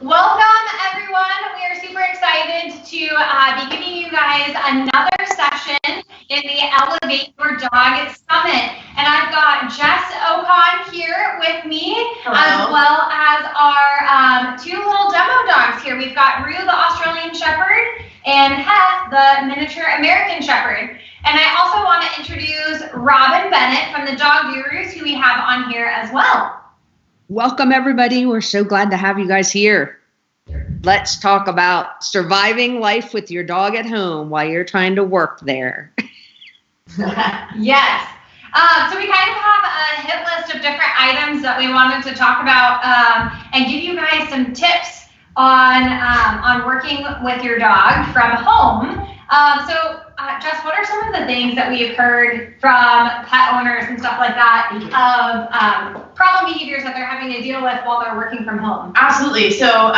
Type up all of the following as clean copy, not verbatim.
Welcome, everyone. We are super excited to be giving you guys another session in the Elevate Your Dog Summit. And I've got Jess Okon here with me, as well as our two little demo dogs here. We've got Rue, the Australian Shepherd, and Heth, the miniature American Shepherd. And I also want to introduce Robin Bennett from the Dog Gurus, who we have on here as well. Welcome, everybody. We're so glad to have you guys here. Let's talk about surviving life with your dog at home while you're trying to work there. Yes. So we kind of have a hit list of different items that we wanted to talk about and give you guys some tips on working with your dog from home. Jess, what are some of the things that we've heard from pet owners and stuff like that of problem behaviors that they're having to deal with while they're working from home? Absolutely. So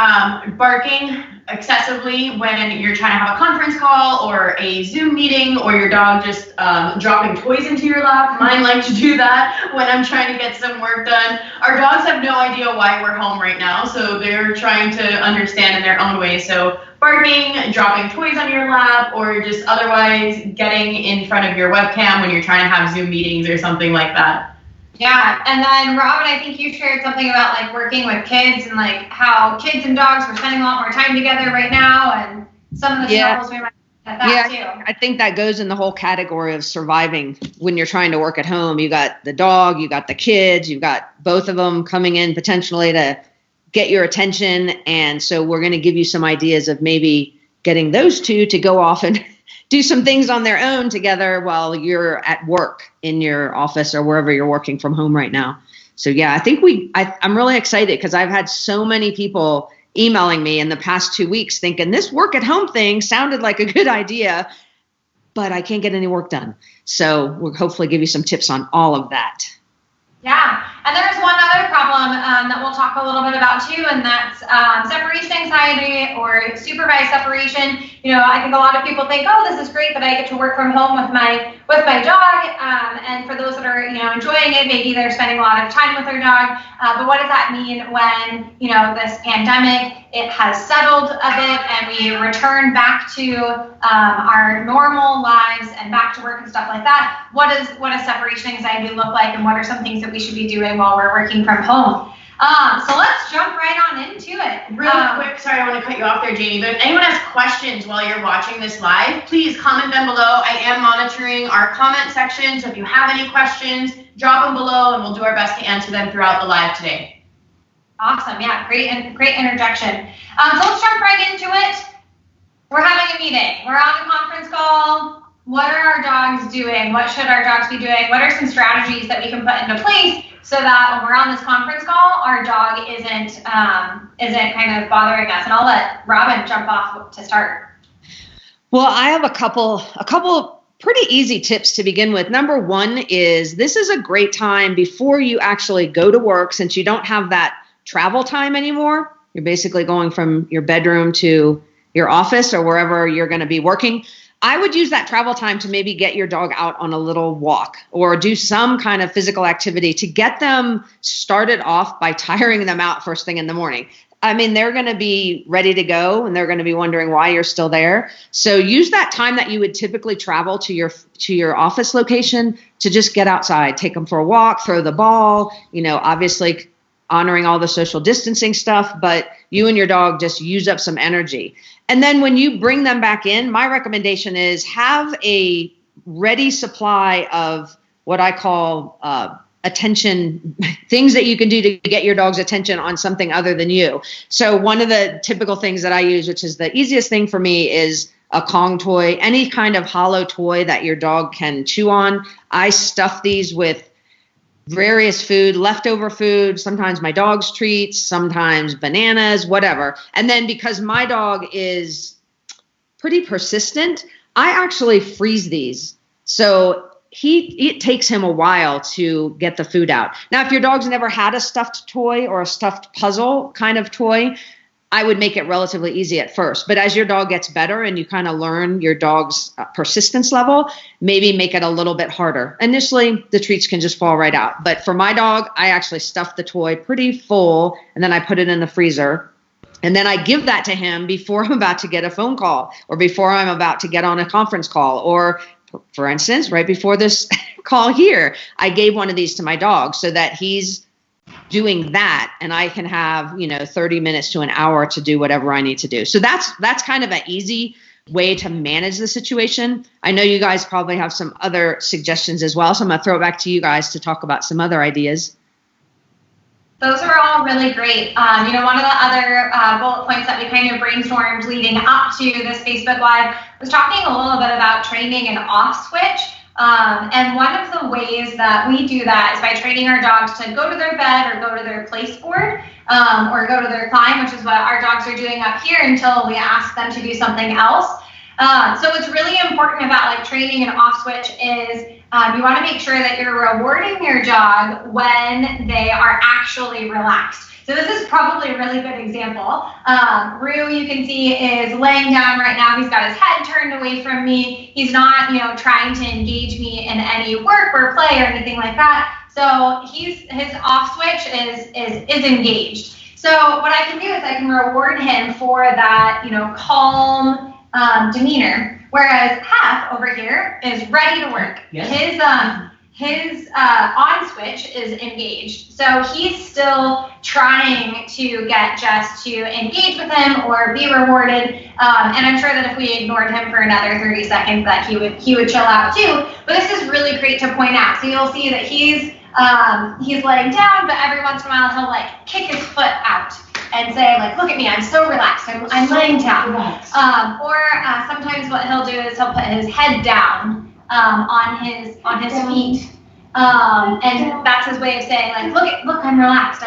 barking excessively when you're trying to have a conference call or a Zoom meeting, or your dog just dropping toys into your lap. Mine like to do that when I'm trying to get some work done. Our dogs have no idea why we're home right now, so they're trying to understand in their own way. So barking, dropping toys on your lap, or just otherwise getting in front of your webcam when you're trying to have Zoom meetings or something like that. Yeah, and then Robin, I think you shared something about like working with kids and like how kids and dogs are spending a lot more time together right now, and some of the struggles we might have at that too. I think that goes in the whole category of surviving when you're trying to work at home. You got the dog, you got the kids, you've got both of them coming in potentially to get your attention, and so we're going to give you some ideas of maybe getting those two to go off and do some things on their own together while you're at work in your office or wherever you're working from home right now. So yeah, I think I'm really excited because I've had so many people emailing me in the past 2 weeks thinking this work at home thing sounded like a good idea, but I can't get any work done. So we'll hopefully give you some tips on all of that. Yeah, and there's one other problem that we'll talk a little bit about too, and that's separation anxiety or supervised separation. You know, I think a lot of people think, oh, this is great that I get to work from home with my dog, and for those that are, you know, enjoying it, maybe they're spending a lot of time with their dog, but what does that mean when, you know, this pandemic, it has settled a bit and we return back to our normal lives and back to work and stuff like that? What does separation anxiety look like, and what are some things that we should be doing while we're working from home? So let's jump right on into it. Really quick, sorry, I want to cut you off there, Jamie, but if anyone has questions while you're watching this live, please comment them below. I am monitoring our comment section, so if you have any questions, drop them below and we'll do our best to answer them throughout the live today. Awesome, yeah, great interjection. So let's jump right into it. We're having a meeting. We're on a conference call. What are our dogs doing? What should our dogs be doing? What are some strategies that we can put into place so that when we're on this conference call, our dog isn't kind of bothering us? And I'll let Robin jump off to start. Well, I have a couple pretty easy tips to begin with. Number one is this is a great time before you actually go to work, since you don't have that travel time anymore. You're basically going from your bedroom to your office or wherever you're going to be working. I would use that travel time to maybe get your dog out on a little walk or do some kind of physical activity to get them started off by tiring them out first thing in the morning. I mean, they're going to be ready to go and they're going to be wondering why you're still there. So use that time that you would typically travel to your office location to just get outside, take them for a walk, throw the ball, you know, obviously honoring all the social distancing stuff, but you and your dog just use up some energy. And then when you bring them back in, my recommendation is have a ready supply of what I call attention, things that you can do to get your dog's attention on something other than you. So one of the typical things that I use, which is the easiest thing for me, is a Kong toy, any kind of hollow toy that your dog can chew on. I stuff these with various food, leftover food, sometimes my dog's treats, sometimes bananas, whatever. And then because my dog is pretty persistent, I actually freeze these. So it takes him a while to get the food out. Now, if your dog's never had a stuffed toy or a stuffed puzzle kind of toy, I would make it relatively easy at first. But as your dog gets better and you kind of learn your dog's persistence level, maybe make it a little bit harder. Initially, the treats can just fall right out. But for my dog, I actually stuff the toy pretty full, and then I put it in the freezer. And then I give that to him before I'm about to get a phone call or before I'm about to get on a conference call, or for instance, right before this call here, I gave one of these to my dog so that he's doing that and I can have, 30 minutes to an hour to do whatever I need to do. So that's kind of an easy way to manage the situation. I know you guys probably have some other suggestions as well, so I'm going to throw it back to you guys to talk about some other ideas. Those are all really great. One of the other bullet points that we kind of brainstormed leading up to this Facebook Live was talking a little bit about training an off switch. And one of the ways that we do that is by training our dogs to go to their bed or go to their place board, or go to their climb, which is what our dogs are doing up here until we ask them to do something else. So what's really important about like training an off switch is you want to make sure that you're rewarding your dog when they are actually relaxed. So this is probably a really good example. Rue, you can see, is laying down right now. He's got his head turned away from me. He's not, trying to engage me in any work or play or anything like that. So his off switch is engaged. So what I can do is I can reward him for that, calm demeanor. Whereas Hef over here is ready to work. Yes. His on switch is engaged. So he's still trying to get Jess to engage with him or be rewarded. And I'm sure that if we ignored him for another 30 seconds that he would chill out too. But this is really great to point out. So you'll see that he's laying down, but every once in a while he'll like kick his foot out and say like, look at me, I'm so relaxed, I'm laying down. Or sometimes what he'll do is he'll put his head down on his feet, and that's his way of saying like, look, I'm relaxed.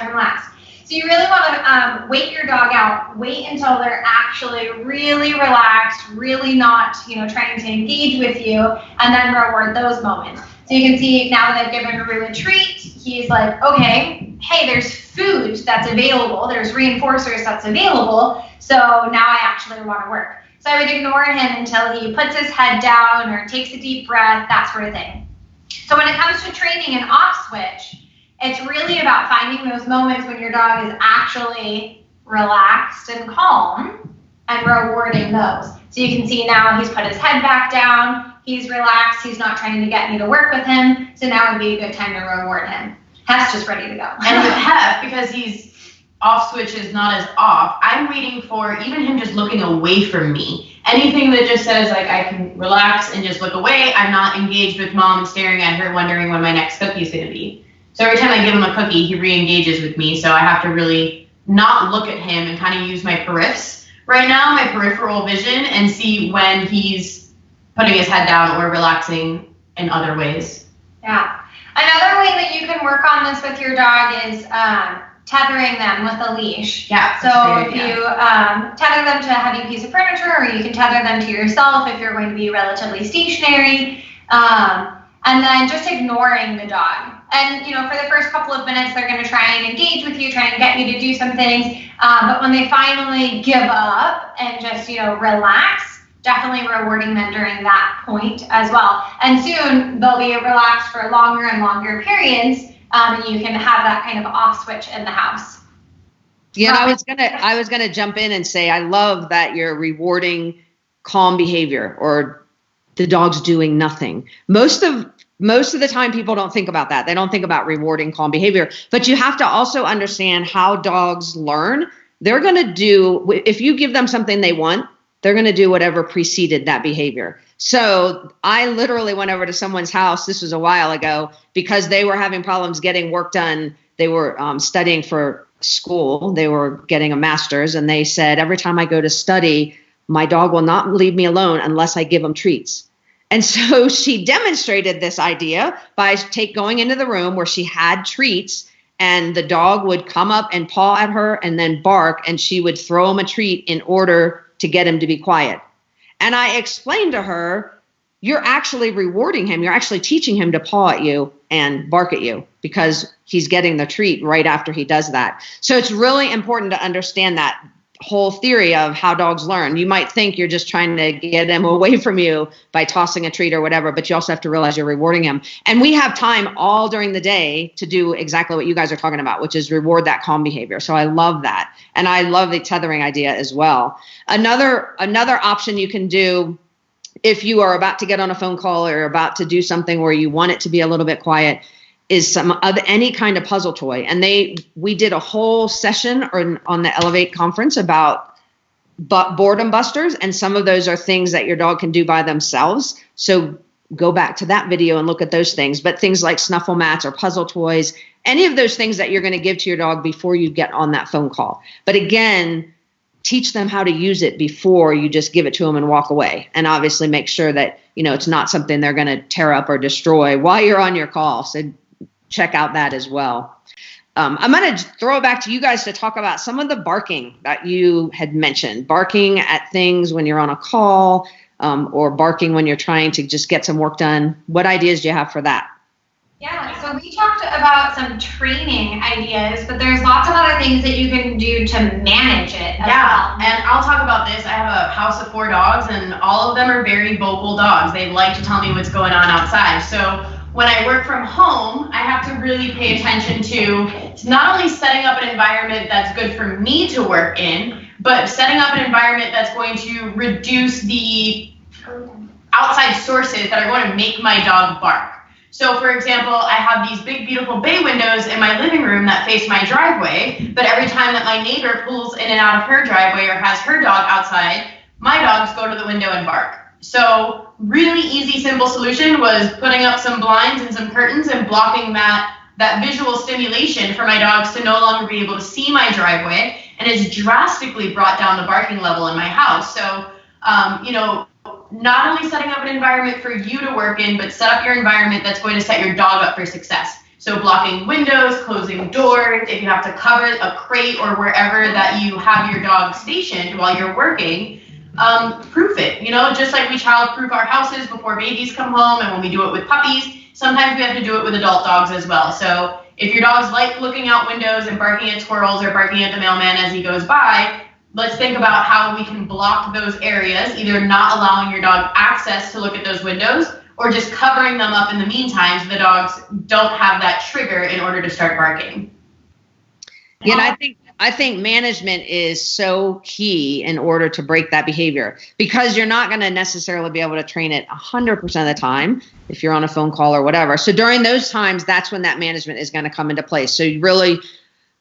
So you really want to wait your dog out, wait until they're actually really relaxed, really not trying to engage with you, and then reward those moments. So you can see now that I've given Rue a treat, he's like, okay, hey, there's food that's available, there's reinforcers that's available, so now I actually want to work. So I would ignore him until he puts his head down or takes a deep breath, that sort of thing. So when it comes to training an off switch, it's really about finding those moments when your dog is actually relaxed and calm and rewarding those. So you can see now he's put his head back down, he's relaxed, he's not trying to get me to work with him, so now would be a good time to reward him. Hef's just ready to go. And with Hef, because he's off switch is not as off, I'm waiting for even him just looking away from me. Anything that just says like I can relax and just look away, I'm not engaged with mom and staring at her wondering when my next cookie is going to be. So every time I give him a cookie, he re-engages with me, so I have to really not look at him and kind of use my periffs right now, my peripheral vision, and see when he's putting his head down or relaxing in other ways. Yeah. Another way that you can work on this with your dog is tethering them with a leash. Yeah. So if you tether them to a heavy piece of furniture, or you can tether them to yourself if you're going to be relatively stationary, and then just ignoring the dog. And, for the first couple of minutes, they're going to try and engage with you, try and get you to do some things. But when they finally give up and just, relax, definitely rewarding them during that point as well. And soon they'll be relaxed for longer and longer periods, and you can have that kind of off switch in the house. Yeah, I was gonna jump in and say I love that you're rewarding calm behavior or the dog's doing nothing. Most of the time people don't think about that. They don't think about rewarding calm behavior. But you have to also understand how dogs learn. They're gonna do, if you give them something they want, they're going to do whatever preceded that behavior. So I literally went over to someone's house, this was a while ago, because they were having problems getting work done. They were studying for school. They were getting a master's, and they said, every time I go to study, my dog will not leave me alone unless I give him treats. And so she demonstrated this idea by going into the room where she had treats, and the dog would come up and paw at her and then bark, and she would throw him a treat in order to get him to be quiet. And I explained to her, you're actually rewarding him. You're actually teaching him to paw at you and bark at you because he's getting the treat right after he does that. So it's really important to understand that whole theory of how dogs learn. You might think you're just trying to get them away from you by tossing a treat or whatever, but you also have to realize you're rewarding them. And we have time all during the day to do exactly what you guys are talking about, which is reward that calm behavior. So I love that. And I love the tethering idea as well. Another option you can do if you are about to get on a phone call or about to do something where you want it to be a little bit quiet is any kind of puzzle toy. And we did a whole session on the Elevate conference about boredom busters. And some of those are things that your dog can do by themselves. So go back to that video and look at those things. But things like snuffle mats or puzzle toys, any of those things that you're going to give to your dog before you get on that phone call. But again, teach them how to use it before you just give it to them and walk away. And obviously make sure that, it's not something they're going to tear up or destroy while you're on your call. So check out that as well. I'm going to throw it back to you guys to talk about some of the barking that you had mentioned. Barking at things when you're on a call, or barking when you're trying to just get some work done. What ideas do you have for that? Yeah, so we talked about some training ideas, but there's lots of other things that you can do to manage it as well. And I'll talk about this. I have a house of 4 dogs, and all of them are very vocal dogs. They like to tell me what's going on outside. So when I work from home, I have to really pay attention to not only setting up an environment that's good for me to work in, but setting up an environment that's going to reduce the outside sources that are going to make my dog bark. So for example, I have these big, beautiful bay windows in my living room that face my driveway, but every time that my neighbor pulls in and out of her driveway or has her dog outside, my dogs go to the window and bark. So really easy, simple solution was putting up some blinds and some curtains and blocking that visual stimulation for my dogs to no longer be able to see my driveway, and it's drastically brought down the barking level in my house. So, not only setting up an environment for you to work in, but set up your environment that's going to set your dog up for success. So blocking windows, closing doors, if you have to cover a crate or wherever that you have your dog stationed while you're working, proof it. Just like we child-proof our houses before babies come home, and when we do it with puppies, sometimes we have to do it with adult dogs as well. So if your dogs like looking out windows and barking at squirrels or barking at the mailman as he goes by, let's think about how we can block those areas, either not allowing your dog access to look at those windows or just covering them up in the meantime so the dogs don't have that trigger in order to start barking. Yeah, and I think management is so key in order to break that behavior, because you're not going to necessarily be able to train it 100% of the time if you're on a phone call or whatever. So during those times, that's when that management is going to come into place. So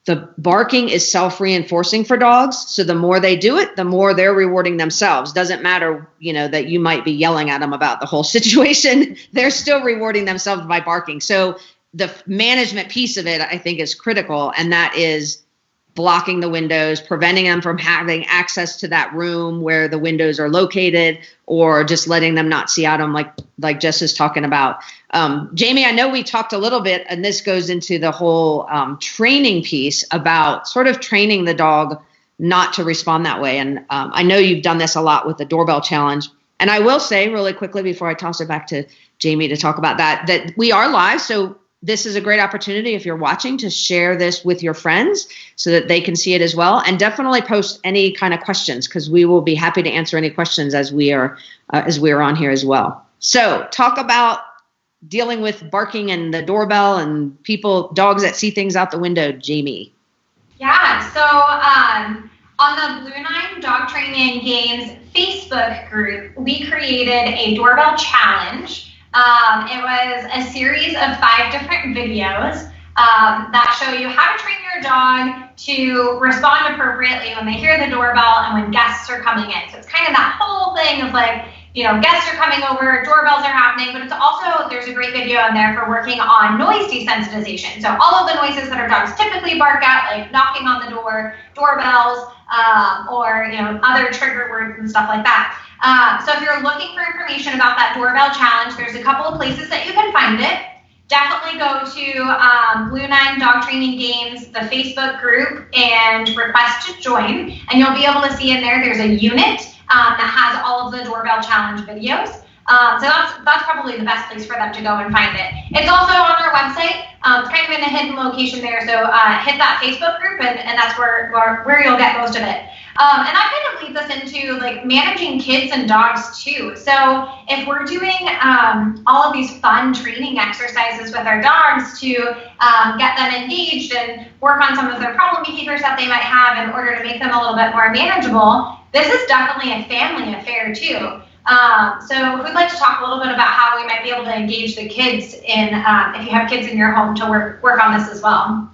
the barking is self-reinforcing for dogs. So the more they do it, the more they're rewarding themselves. Doesn't matter, that you might be yelling at them about the whole situation. They're still rewarding themselves by barking. So the management piece of it, I think, is critical. And that is blocking the windows, preventing them from having access to that room where the windows are located, or just letting them not see out them like Jess is talking about. Jamie, I know we talked a little bit, and this goes into the whole training piece about sort of training the dog not to respond that way. And I know you've done this a lot with the doorbell challenge. And I will say really quickly before I toss it back to Jamie to talk about that we are live. So this is a great opportunity, if you're watching, to share this with your friends so that they can see it as well. And definitely post any kind of questions, because we will be happy to answer any questions as we are on here as well. So talk about dealing with barking and the doorbell and dogs that see things out the window, Jamie. Yeah, so on the Blue 9 Dog Training Games Facebook group, we created a doorbell challenge. It was a series of 5 different videos that show you how to train your dog to respond appropriately when they hear the doorbell and when guests are coming in. So it's kind of that whole thing of guests are coming over, doorbells are happening, but it's also, there's a great video on there for working on noise desensitization. So all of the noises that our dogs typically bark at, like knocking on the door, doorbells, or other trigger words and stuff like that. So if you're looking for information about that doorbell challenge, there's a couple of places that you can find it. Definitely go to Blue 9 Dog Training Games, the Facebook group, and request to join. And you'll be able to see in there's a unit that has all of the doorbell challenge videos. So that's probably the best place for them to go and find it. It's also on our website. It's kind of in a hidden location there. So hit that Facebook group, and that's where you'll get most of it. And that kind of leads us into like managing kids and dogs too. So if we're doing all of these fun training exercises with our dogs to get them engaged and work on some of their problem behaviors that they might have in order to make them a little bit more manageable, this is definitely a family affair too. So who'd like to talk a little bit about how we might be able to engage the kids in, if you have kids in your home, to work on this as well?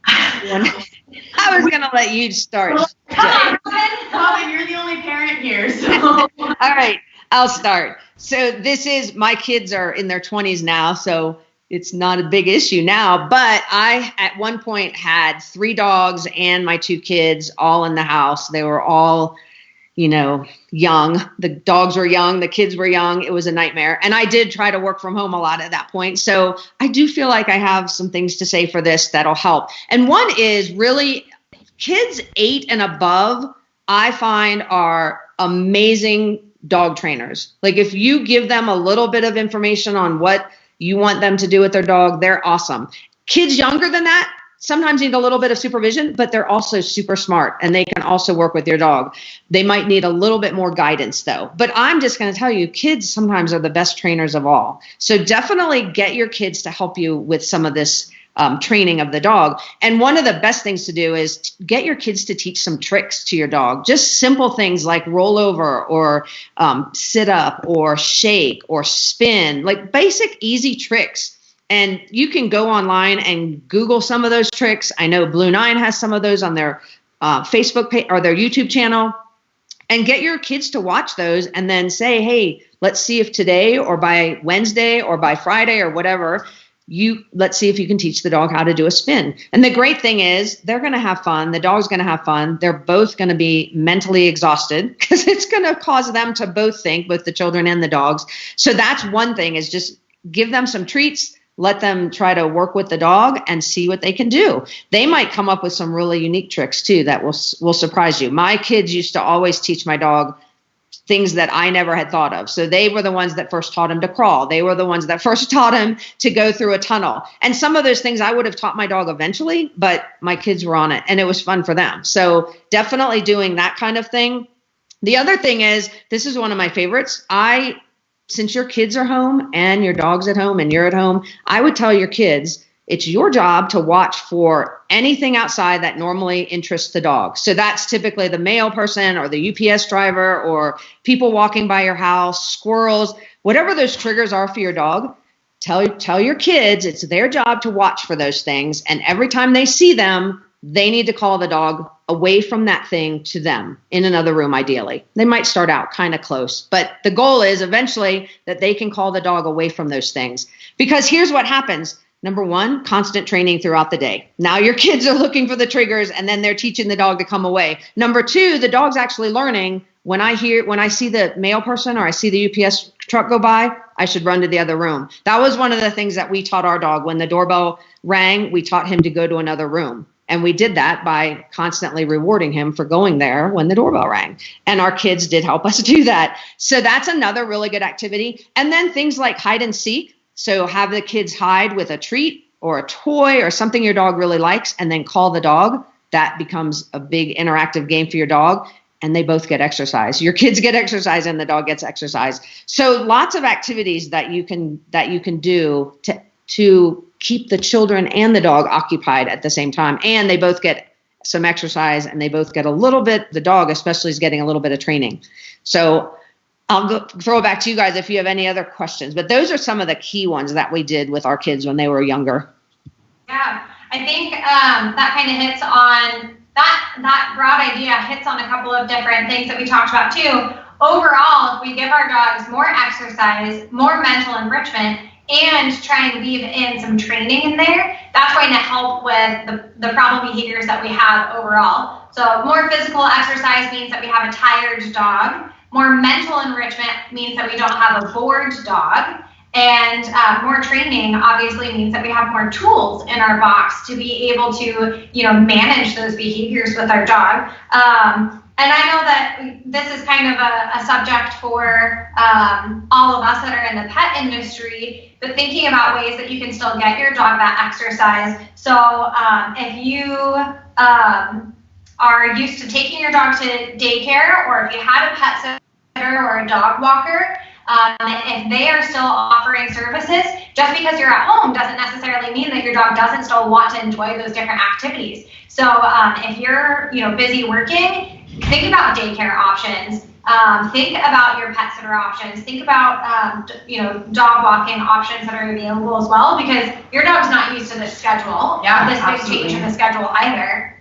I was going to let you start. Robin, you're the only parent here. So. All right, I'll start. So my kids are in their 20s now, so it's not a big issue now. But I, at one point, had 3 dogs and my 2 kids all in the house. They were all, young. The dogs were young. The kids were young. It was a nightmare. And I did try to work from home a lot at that point. So I do feel like I have some things to say for this that'll help. And one is really kids 8 and above, I find are amazing dog trainers. Like if you give them a little bit of information on what you want them to do with their dog, they're awesome. Kids younger than that sometimes need a little bit of supervision, but they're also super smart and they can also work with your dog. They might need a little bit more guidance though. But I'm just going to tell you, kids sometimes are the best trainers of all. So definitely get your kids to help you with some of this training of the dog. And one of the best things to do is get your kids to teach some tricks to your dog. Just simple things like roll over or sit up or shake or spin, like basic easy tricks. And you can go online and Google some of those tricks. I know Blue 9 has some of those on their Facebook page or their YouTube channel. And get your kids to watch those and then say, hey, let's see if today or by Wednesday or by Friday or whatever, let's see if you can teach the dog how to do a spin. And the great thing is they're going to have fun. The dog's going to have fun. They're both going to be mentally exhausted because it's going to cause them to both think, both the children and the dogs. So that's one thing, is just give them some treats. Let them try to work with the dog and see what they can do. They might come up with some really unique tricks too that will surprise you. My kids used to always teach my dog things that I never had thought of. So they were the ones that first taught him to crawl. They were the ones that first taught him to go through a tunnel. And some of those things I would have taught my dog eventually, but my kids were on it and it was fun for them. So definitely doing that kind of thing. The other thing is, this is one of my favorites. Since your kids are home and your dog's at home and you're at home, I would tell your kids, it's your job to watch for anything outside that normally interests the dog. So that's typically the mail person or the UPS driver or people walking by your house, squirrels, whatever those triggers are for your dog. Tell your kids it's their job to watch for those things. And every time they see them, they need to call the dog away from that thing to them in another room, ideally. They might start out kind of close, but the goal is eventually that they can call the dog away from those things. Because here's what happens. Number one, constant training throughout the day. Now your kids are looking for the triggers and then they're teaching the dog to come away. Number two, the dog's actually learning when I see the mail person or I see the UPS truck go by, I should run to the other room. That was one of the things that we taught our dog. When the doorbell rang, we taught him to go to another room. And we did that by constantly rewarding him for going there when the doorbell rang. And our kids did help us do that. So that's another really good activity. And then things like hide and seek. So have the kids hide with a treat or a toy or something your dog really likes and then call the dog. That becomes a big interactive game for your dog. And they both get exercise. Your kids get exercise and the dog gets exercise. So lots of activities that you can do to keep the children and the dog occupied at the same time. And they both get some exercise and they both get a little bit, the dog especially is getting a little bit of training. So I'll throw it back to you guys if you have any other questions. But those are some of the key ones that we did with our kids when they were younger. Yeah, I think that kind of hits on, that broad idea hits on a couple of different things that we talked about too. Overall, if we give our dogs more exercise, more mental enrichment, and try and weave in some training in there, that's going to help with the problem behaviors that we have overall. So more physical exercise means that we have a tired dog. More mental enrichment means that we don't have a bored dog. And more training obviously means that we have more tools in our box to be able to, manage those behaviors with our dog. And I know that this is kind of a subject for all of us that are in the pet industry, but thinking about ways that you can still get your dog that exercise. So if you are used to taking your dog to daycare, or if you had a pet sitter or a dog walker, if they are still offering services, just because you're at home doesn't necessarily mean that your dog doesn't still want to enjoy those different activities. So if you're busy working, think about daycare options. Think about your pet sitter options. Think about dog walking options that are available as well, because your dog's not used to this schedule. Yeah, this big change in the schedule either.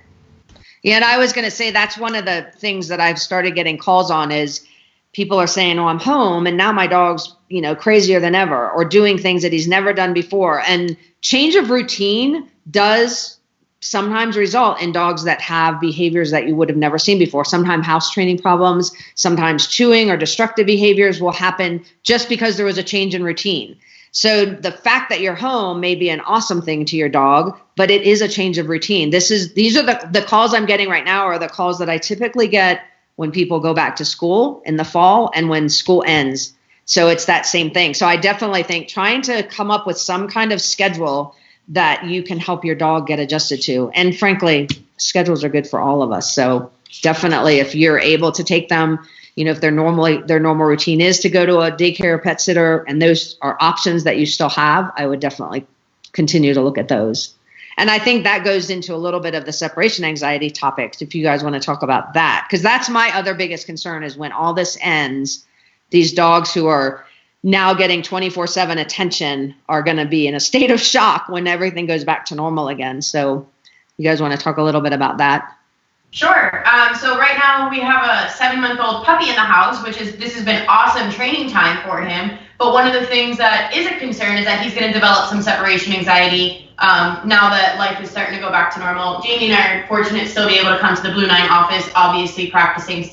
Yeah, and I was going to say that's one of the things that I've started getting calls on is people are saying, "Oh, I'm home, and now my dog's crazier than ever, or doing things that he's never done before." And change of routine does sometimes result in dogs that have behaviors that you would have never seen before. Sometimes house training problems, sometimes chewing or destructive behaviors will happen just because there was a change in routine. So the fact that you're home may be an awesome thing to your dog, but it is a change of routine. These are the calls I'm getting right now are the calls that I typically get when people go back to school in the fall and when school ends. So it's that same thing. So I definitely think trying to come up with some kind of schedule that you can help your dog get adjusted to. And frankly, schedules are good for all of us. So definitely if you're able to take them, if their normal routine is to go to a daycare or pet sitter, and those are options that you still have, I would definitely continue to look at those. And I think that goes into a little bit of the separation anxiety topics, if you guys want to talk about that, because that's my other biggest concern is when all this ends, these dogs who are now getting 24/7 attention are going to be in a state of shock when everything goes back to normal again. So you guys want to talk a little bit about that? Sure. So right now we have a 7-month-old puppy in the house, this has been awesome training time for him. But one of the things that is a concern is that he's going to develop some separation anxiety now that life is starting to go back to normal. Jamie and I are fortunate to still be able to come to the Blue 9 office, obviously practicing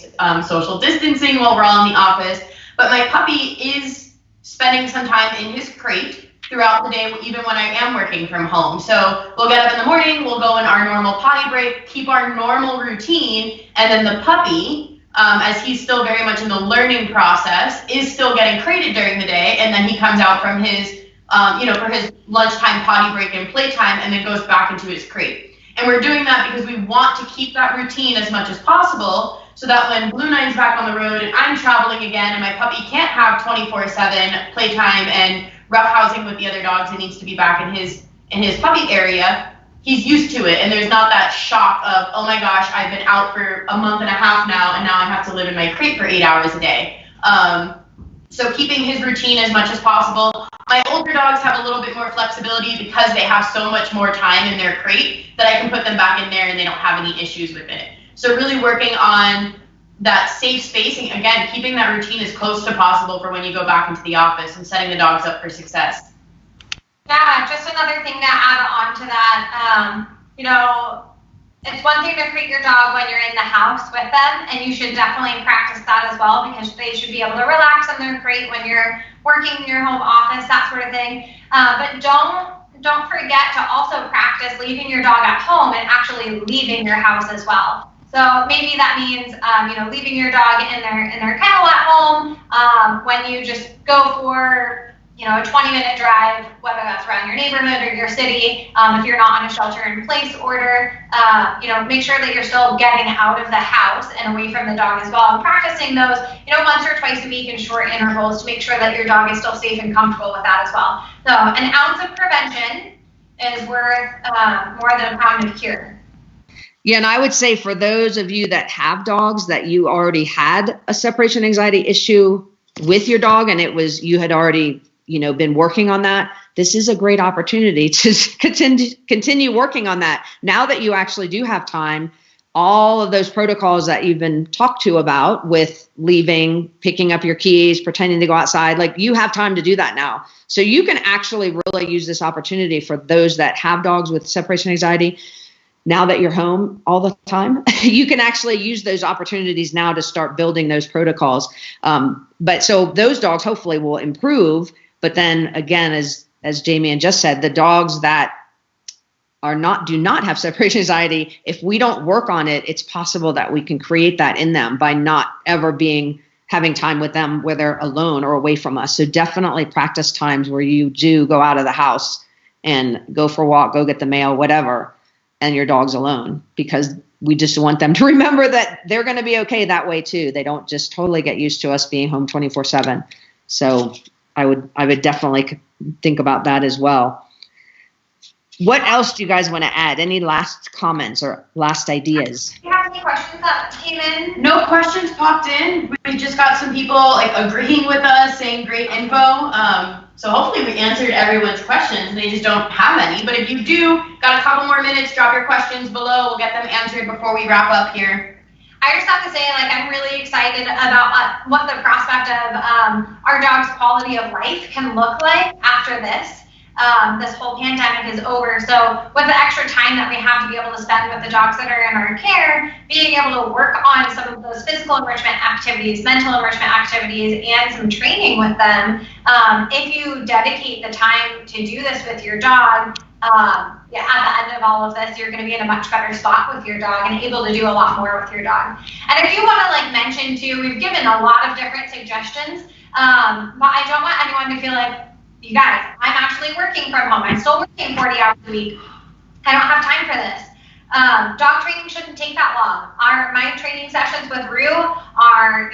social distancing while we're all in the office. But my puppy is spending some time in his crate throughout the day, even when I am working from home. So we'll get up in the morning, we'll go in our normal potty break, keep our normal routine, and then the puppy, as he's still very much in the learning process, is still getting crated during the day, and then he comes out from his, for his lunchtime potty break and playtime, and then goes back into his crate. And we're doing that because we want to keep that routine as much as possible, so that when Blue 9's back on the road and I'm traveling again and my puppy can't have 24/7 playtime and roughhousing with the other dogs and needs to be back in his puppy area, he's used to it, and there's not that shock of, oh my gosh, I've been out for a month and a half now and now I have to live in my crate for 8 hours a day. So keeping his routine as much as possible. My older dogs have a little bit more flexibility because they have so much more time in their crate that I can put them back in there and they don't have any issues with it. So really working on that safe spacing, again, keeping that routine as close to possible for when you go back into the office and setting the dogs up for success. Yeah, just another thing to add on to that, it's one thing to crate your dog when you're in the house with them, and you should definitely practice that as well, because they should be able to relax in their crate when you're working in your home office, that sort of thing. But don't forget to also practice leaving your dog at home and actually leaving your house as well. So maybe that means, leaving your dog in their kennel at home when you just go for, a 20-minute drive, whether that's around your neighborhood or your city. If you're not on a shelter-in-place order, make sure that you're still getting out of the house and away from the dog as well. And practicing those, once or twice a week in short intervals to make sure that your dog is still safe and comfortable with that as well. So an ounce of prevention is worth more than a pound of cure. Yeah, and I would say for those of you that have dogs that you already had a separation anxiety issue with your dog and you had already, been working on that, this is a great opportunity to continue working on that. Now that you actually do have time, all of those protocols that you've been talked to about with leaving, picking up your keys, pretending to go outside, you have time to do that now. So you can actually really use this opportunity for those that have dogs with separation anxiety. Now that you're home all the time, you can actually use those opportunities now to start building those protocols. But so those dogs hopefully will improve. But then again, as Jamie and Jess said, the dogs that do not have separation anxiety, if we don't work on it, it's possible that we can create that in them by not ever having time with them where they're alone or away from us. So definitely practice times where you do go out of the house and go for a walk, go get the mail, whatever, and your dog's alone, because we just want them to remember that they're going to be okay that way too. They don't just totally get used to us being home 24/7. So I would definitely think about that as well. What else do you guys want to add? Any last comments or last ideas? Do you have any questions that came in? No questions popped in. We just got some people like agreeing with us, saying great info. So hopefully we answered everyone's questions. They just don't have any. But if you do, got a couple more minutes, drop your questions below. We'll get them answered before we wrap up here. I just have to say, like, I'm really excited about what the prospect of our dog's quality of life can look like after this. This whole pandemic is over. So with the extra time that we have to be able to spend with the dogs that are in our care, being able to work on some of those physical enrichment activities, mental enrichment activities, and some training with them, if you dedicate the time to do this with your dog, at the end of all of this, you're going to be in a much better spot with your dog and able to do a lot more with your dog. And I do want to mention too, we've given a lot of different suggestions, but I don't want anyone to feel like, you guys, I'm actually working from home. I'm still working 40 hours a week. I don't have time for this. Dog training shouldn't take that long. My training sessions with Rue are,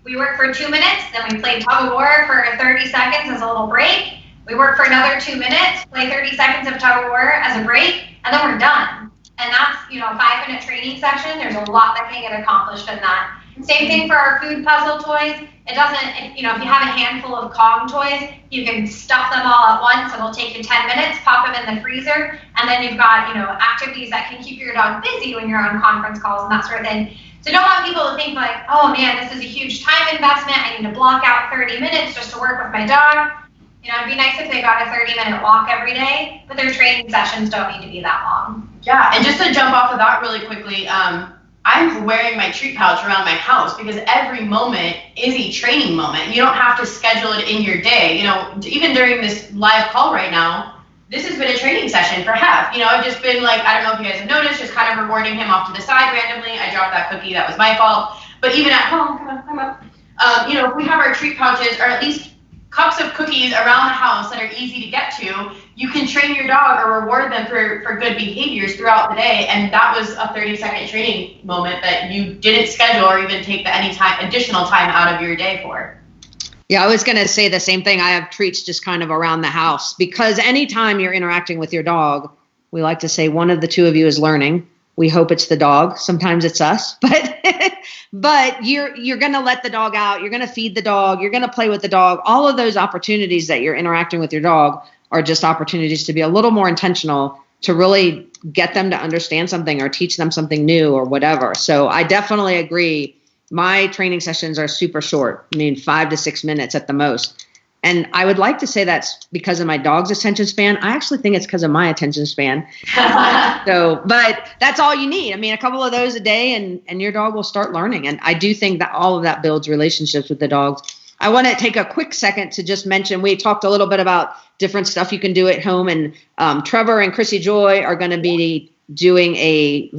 we work for 2 minutes, then we play tug of war for 30 seconds as a little break. We work for another 2 minutes, play 30 seconds of tug of war as a break, and then we're done. And that's, a 5-minute training session. There's a lot that can get accomplished in that. Same thing for our food puzzle toys. It doesn't, if you have a handful of Kong toys, you can stuff them all at once. It'll take you 10 minutes, pop them in the freezer, and then you've got, activities that can keep your dog busy when you're on conference calls and that sort of thing. So don't want people to think like, oh man, this is a huge time investment. I need to block out 30 minutes just to work with my dog. It'd be nice if they got a 30-minute walk every day, but their training sessions don't need to be that long. Yeah, and just to jump off of that really quickly, I'm wearing my treat pouch around my house because every moment is a training moment. You don't have to schedule it in your day. Even during this live call right now, this has been a training session for Hef. I've just been I don't know if you guys have noticed, just kind of rewarding him off to the side randomly. I dropped that cookie, that was my fault. But even at home, come up. If we have our treat pouches, or at least cups of cookies around the house that are easy to get to, you can train your dog or reward them for good behaviors throughout the day. And that was a 30-second training moment that you didn't schedule or even take additional time out of your day for. Yeah, I was going to say the same thing. I have treats just kind of around the house, because anytime you're interacting with your dog, we like to say one of the two of you is learning. We hope it's the dog. Sometimes it's us, but you're going to let the dog out. You're going to feed the dog. You're going to play with the dog. All of those opportunities that you're interacting with your dog are just opportunities to be a little more intentional, to really get them to understand something or teach them something new or whatever. So I definitely agree. My training sessions are super short. 5 to 6 minutes at the most. And I would like to say that's because of my dog's attention span. I actually think it's because of my attention span. But that's all you need. A couple of those a day and your dog will start learning. And I do think that all of that builds relationships with the dogs. I want to take a quick second to just mention, we talked a little bit about different stuff you can do at home. And Trevor and Chrissy Joy are going to be doing a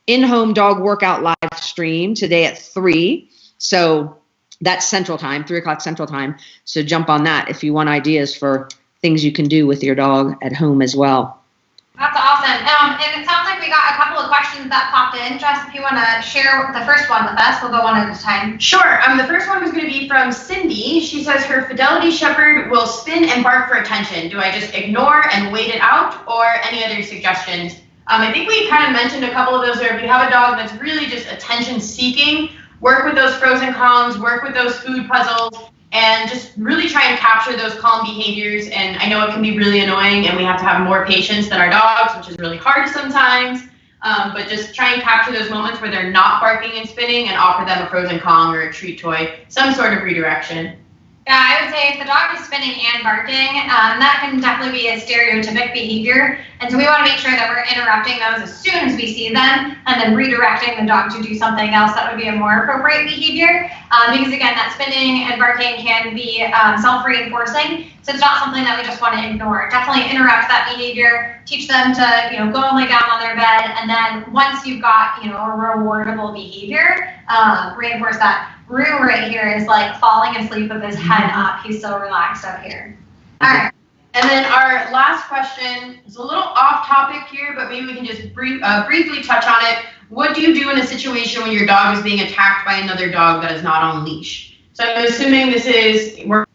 in-home dog workout live stream today at 3. So that's Central Time, 3 o'clock Central Time. So jump on that if you want ideas for things you can do with your dog at home as well. That's awesome. And it sounds like we got a couple of questions that popped in. Jess, if you want to share the first one with us, we'll go one at a time. Sure. The first one was going to be from Cindy. She says her Fidelity Shepherd will spin and bark for attention. Do I just ignore and wait it out, or any other suggestions? I think we kind of mentioned a couple of those there. If you have a dog that's really just attention seeking, work with those pros and cons, work with those food puzzles, and just really try and capture those calm behaviors. And I know it can be really annoying, and we have to have more patience than our dogs, which is really hard sometimes. But just try and capture those moments where they're not barking and spinning, and offer them a pros and cons or a treat toy, some sort of redirection. Yeah, I would say if the dog is spinning and barking, that can definitely be a stereotypic behavior. And so we want to make sure that we're interrupting those as soon as we see them and then redirecting the dog to do something else that would be a more appropriate behavior. Because again, that spinning and barking can be self-reinforcing. So it's not something that we just want to ignore. Definitely interrupt that behavior, teach them to, go and lay down on their bed. And then once you've got, a rewardable behavior, reinforce that. Rue right here is like falling asleep with his head up. He's so relaxed up here. All right. And then our last question is a little off topic here, but maybe we can just briefly touch on it. What do you do in a situation when your dog is being attacked by another dog that is not on leash? So I'm assuming we're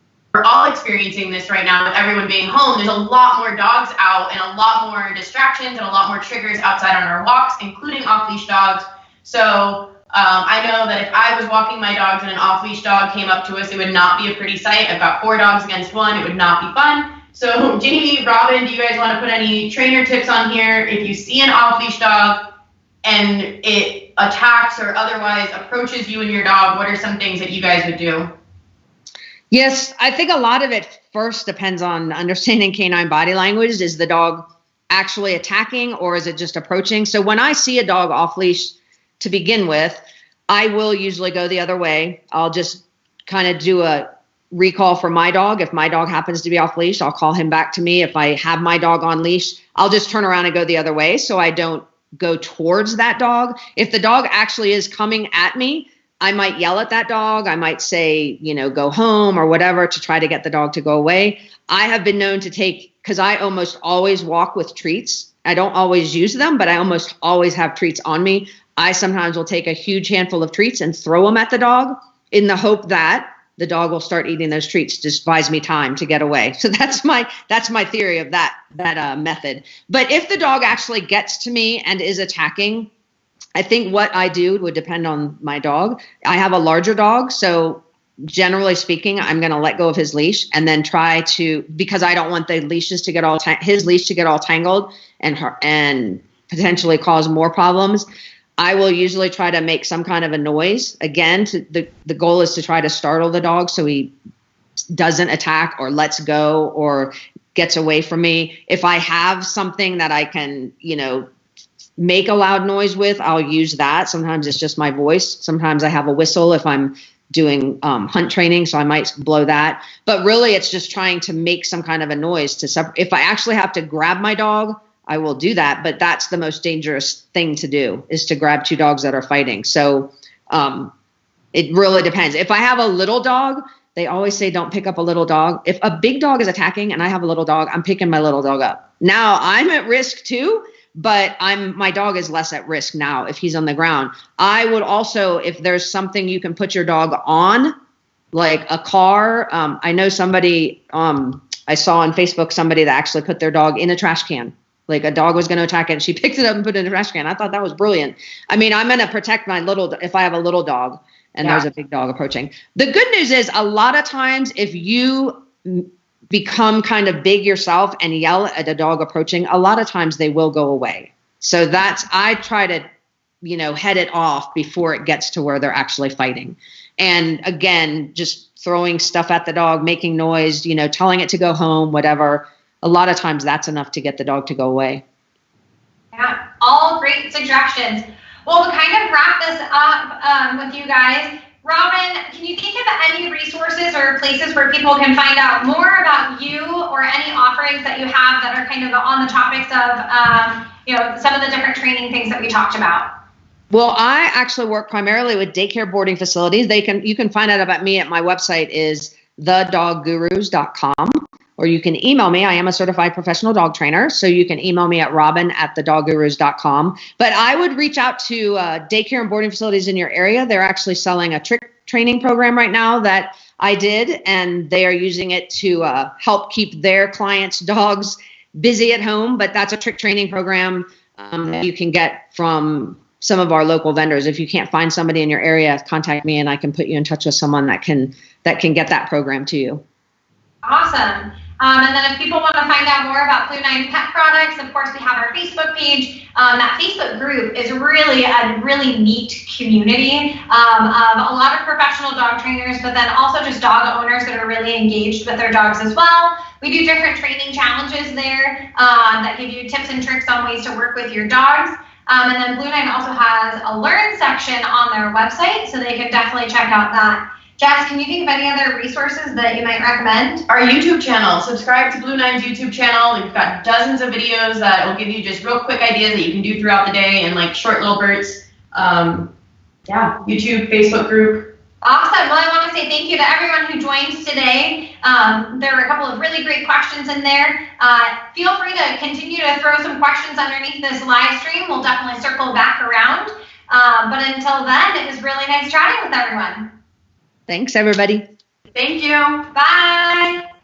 all experiencing this right now with everyone being home. There's a lot more dogs out and a lot more distractions and a lot more triggers outside on our walks, including off-leash dogs. So I know that if I was walking my dogs and an off-leash dog came up to us, it would not be a pretty sight. I've got 4 dogs against 1. It would not be fun. So Jamie, Robin, do you guys want to put any trainer tips on here? If you see an off-leash dog and it attacks or otherwise approaches you and your dog, what are some things that you guys would do? Yes, I think a lot of it first depends on understanding canine body language. Is the dog actually attacking or is it just approaching? So when I see a dog off leash to begin with, I will usually go the other way. I'll just kind of do a recall for my dog. If my dog happens to be off leash, I'll call him back to me. If I have my dog on leash, I'll just turn around and go the other way so I don't go towards that dog. If the dog actually is coming at me, I might yell at that dog. I might say, go home or whatever to try to get the dog to go away. I have been known to because I almost always walk with treats. I don't always use them, but I almost always have treats on me. I sometimes will take a huge handful of treats and throw them at the dog in the hope that the dog will start eating those treats. Just buys me time to get away. So that's my theory of that method. But if the dog actually gets to me and is attacking, I think what I do would depend on my dog. I have a larger dog, so generally speaking, I'm going to let go of his leash and then try to, because I don't want the leashes to get his leash to get all tangled and potentially cause more problems. I will usually try to make some kind of a noise. Again, the goal is to try to startle the dog so he doesn't attack or lets go or gets away from me. If I have something that I can, make a loud noise with, I'll use that. Sometimes it's just my voice. Sometimes I have a whistle if I'm doing hunt training, so I might blow that. But really, it's just trying to make some kind of a noise to separate. If I actually have to grab my dog, I will do that, but that's the most dangerous thing to do, is to grab 2 dogs that are fighting. So it really depends. If I have a little dog, they always say don't pick up a little dog. If a big dog is attacking and I have a little dog, I'm picking my little dog up. Now I'm at risk too, but my dog is less at risk now if he's on the ground. I would also, if there's something you can put your dog on, like a car. I know somebody, I saw on Facebook somebody that actually put their dog in a trash can. Like a dog was going to attack it and she picked it up and put it in a trash can. I thought that was brilliant. I mean, I'm going to protect if I have a little dog and there's a big dog approaching. The good news is a lot of times if you become kind of big yourself and yell at a dog approaching, a lot of times they will go away. So I try to, head it off before it gets to where they're actually fighting. And again, just throwing stuff at the dog, making noise, telling it to go home, whatever. A lot of times that's enough to get the dog to go away. Yeah, all great suggestions. Well, to kind of wrap this up with you guys, Robin, can you think of any resources or places where people can find out more about you or any offerings that you have that are kind of on the topics of, some of the different training things that we talked about? Well, I actually work primarily with daycare boarding facilities. You can find out about me at my website is thedoggurus.com. Or you can email me. I am a certified professional dog trainer. So you can email me at robin@thedoggurus.com. But I would reach out to daycare and boarding facilities in your area. They're actually selling a trick training program right now that I did. And they are using it to help keep their clients' dogs busy at home. But that's a trick training program that you can get from some of our local vendors. If you can't find somebody in your area, contact me and I can put you in touch with someone that can get that program to you. Awesome. And then if people want to find out more about Blue 9 pet products, of course, we have our Facebook page. That Facebook group is really a really neat community of a lot of professional dog trainers, but then also just dog owners that are really engaged with their dogs as well. We do different training challenges there that give you tips and tricks on ways to work with your dogs. And then Blue 9 also has a learn section on their website, so they can definitely check out that. Jess, can you think of any other resources that you might recommend? Our YouTube channel. Subscribe to Blue 9's YouTube channel. We've got dozens of videos that will give you just real quick ideas that you can do throughout the day and like short little bursts. YouTube, Facebook group. Awesome. Well, I want to say thank you to everyone who joined today. There were a couple of really great questions in there. Feel free to continue to throw some questions underneath this live stream. We'll definitely circle back around. But until then, it was really nice chatting with everyone. Thanks, everybody. Thank you. Bye.